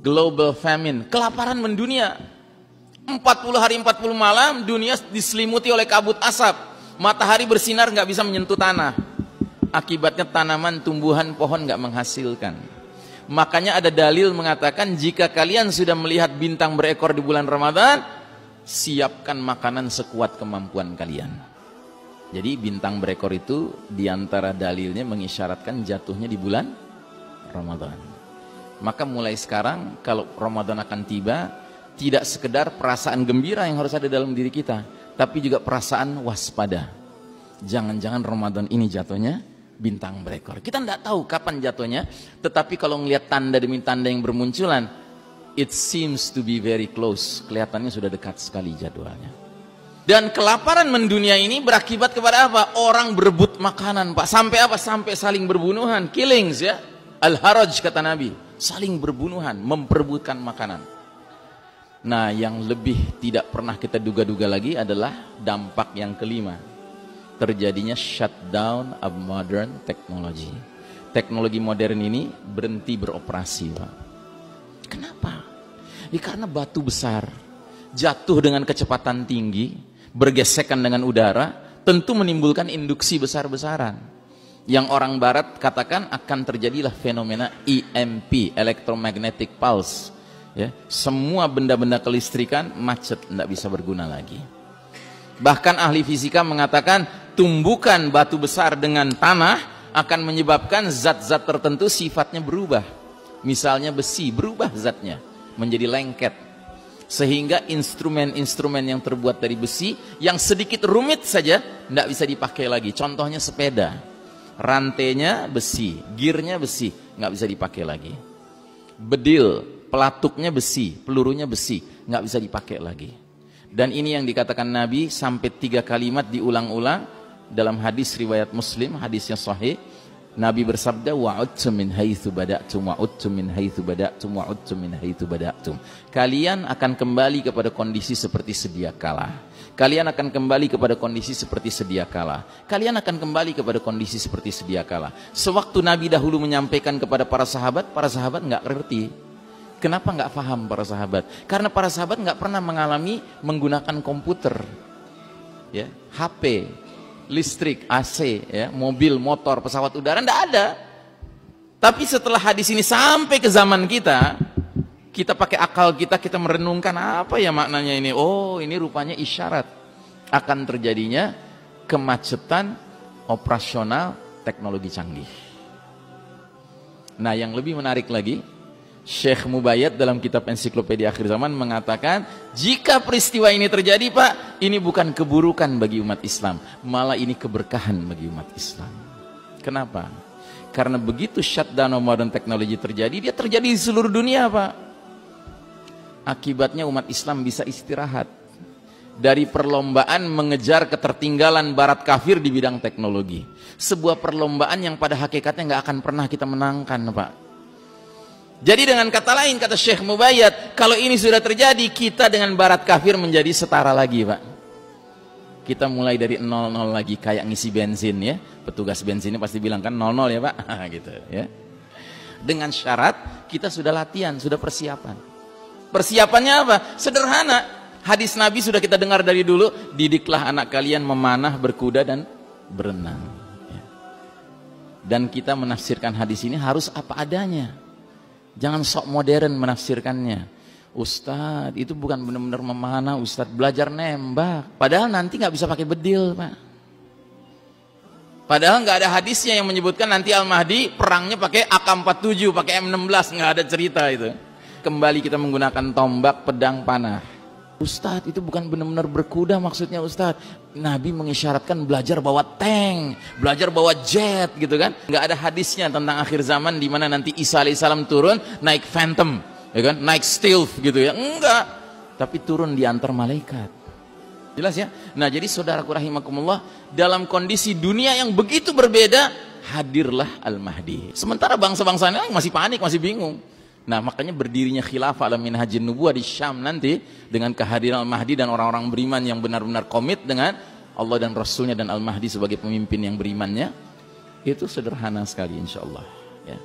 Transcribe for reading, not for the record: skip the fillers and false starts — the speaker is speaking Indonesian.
global famine, kelaparan mendunia. 40 hari 40 malam dunia diselimuti oleh kabut asap, matahari bersinar nggak bisa menyentuh tanah. Akibatnya tanaman, tumbuhan, pohon nggak menghasilkan. Makanya ada dalil mengatakan jika kalian sudah melihat bintang berekor di bulan Ramadan, siapkan makanan sekuat kemampuan kalian. Jadi bintang berekor itu diantara dalilnya mengisyaratkan jatuhnya di bulan Ramadan. Maka mulai sekarang kalau Ramadan akan tiba, tidak sekedar perasaan gembira yang harus ada dalam diri kita, tapi juga perasaan waspada. Jangan-jangan Ramadan ini jatuhnya bintang berekor. Kita tidak tahu kapan jatuhnya, tetapi kalau melihat tanda demi tanda yang bermunculan, it seems to be very close. Kelihatannya sudah dekat sekali jadwalnya. Dan kelaparan mendunia ini berakibat kepada apa? Orang berebut makanan, Pak. Sampai apa? Sampai saling berbunuhan, killings ya. Al-haraj kata Nabi, saling berbunuhan, memperebutkan makanan. Nah, yang lebih tidak pernah kita duga-duga lagi adalah dampak yang kelima. Terjadinya shutdown of modern technology. Teknologi modern ini berhenti beroperasi, Pak. Kenapa? Ya, karena batu besar jatuh dengan kecepatan tinggi, bergesekan dengan udara, tentu menimbulkan induksi besar-besaran. Yang orang barat katakan akan terjadilah fenomena EMP, electromagnetic pulse. Ya, semua benda-benda kelistrikan macet, tidak bisa berguna lagi. Bahkan ahli fisika mengatakan tumbukan batu besar dengan tanah akan menyebabkan zat-zat tertentu sifatnya berubah. Misalnya besi, berubah zatnya menjadi lengket. Sehingga instrumen-instrumen yang terbuat dari besi yang sedikit rumit saja tidak bisa dipakai lagi. Contohnya sepeda, rantainya besi, gearnya besi, nggak bisa dipakai lagi. Bedil, pelatuknya besi, pelurunya besi, nggak bisa dipakai lagi. Dan ini yang dikatakan Nabi sampai 3 kalimat diulang-ulang dalam hadis riwayat Muslim, hadisnya sahih. Nabi bersabda, wa'udtum min haitsu bada'tum wa'udtum min haitsu bada'tum wa'udtum min haitsu bada'tum. Kalian akan kembali kepada kondisi seperti sedia kala. Kalian akan kembali kepada kondisi seperti sedia kala. Kalian akan kembali kepada kondisi seperti sedia kala. Sewaktu Nabi dahulu menyampaikan kepada para sahabat nggak ngerti. Kenapa nggak paham para sahabat? Karena para sahabat nggak pernah mengalami menggunakan komputer, ya, HP, listrik, AC, ya, mobil, motor, pesawat udara, nggak ada. Tapi setelah hadis ini sampai ke zaman kita, kita pakai akal kita merenungkan apa ya maknanya ini. Oh, ini rupanya isyarat akan terjadinya kemacetan operasional teknologi canggih. Nah, yang lebih menarik lagi, Syekh Mubayyad dalam kitab Ensiklopedia Akhir Zaman mengatakan, jika peristiwa ini terjadi, Pak, ini bukan keburukan bagi umat Islam, malah ini keberkahan bagi umat Islam. Kenapa? Karena begitu shutdown modern technology terjadi, dia terjadi di seluruh dunia, Pak. Akibatnya umat Islam bisa istirahat dari perlombaan mengejar ketertinggalan barat kafir di bidang teknologi. Sebuah perlombaan yang pada hakikatnya nggak akan pernah kita menangkan, Pak. Jadi dengan kata lain, kata Syekh Mubayyad, kalau ini sudah terjadi, kita dengan barat kafir menjadi setara lagi, Pak. Kita mulai dari 00 lagi, kayak ngisi bensin ya. Petugas bensinnya pasti bilang kan 00 ya, Pak. Gitu ya. Dengan syarat kita sudah latihan, sudah persiapan. Persiapannya apa? Sederhana. Hadis Nabi sudah kita dengar dari dulu, didiklah anak kalian memanah, berkuda dan berenang. Ya. Dan kita menafsirkan hadis ini harus apa adanya. Jangan sok modern menafsirkannya. Ustadz, itu bukan benar-benar memanah, Ustadz belajar nembak. Padahal nanti nggak bisa pakai bedil, Pak. Padahal nggak ada hadisnya yang menyebutkan nanti Al-Mahdi perangnya pakai AK-47, pakai M16, nggak ada cerita itu. Kembali kita menggunakan tombak, pedang, panah. Ustadz, itu bukan benar-benar berkuda maksudnya, Ustadz. Nabi mengisyaratkan belajar bawa tank, belajar bawa jet gitu kan. Nggak ada hadisnya tentang akhir zaman di mana nanti Isa alaihissalam turun naik Phantom, ya kan? Naik Stealth gitu ya. Enggak. Tapi turun di antar malaikat. Jelas ya? Nah, jadi saudaraku rahimakumullah, dalam kondisi dunia yang begitu berbeda, hadirlah Al-Mahdi. Sementara bangsa-bangsa lain masih panik, masih bingung. Nah, makanya berdirinya khilafah ala minhajin nubuwah di Syam nanti dengan kehadiran Al-Mahdi dan orang-orang beriman yang benar-benar komit dengan Allah dan Rasulnya dan Al-Mahdi sebagai pemimpin yang berimannya, itu sederhana sekali insyaallah ya.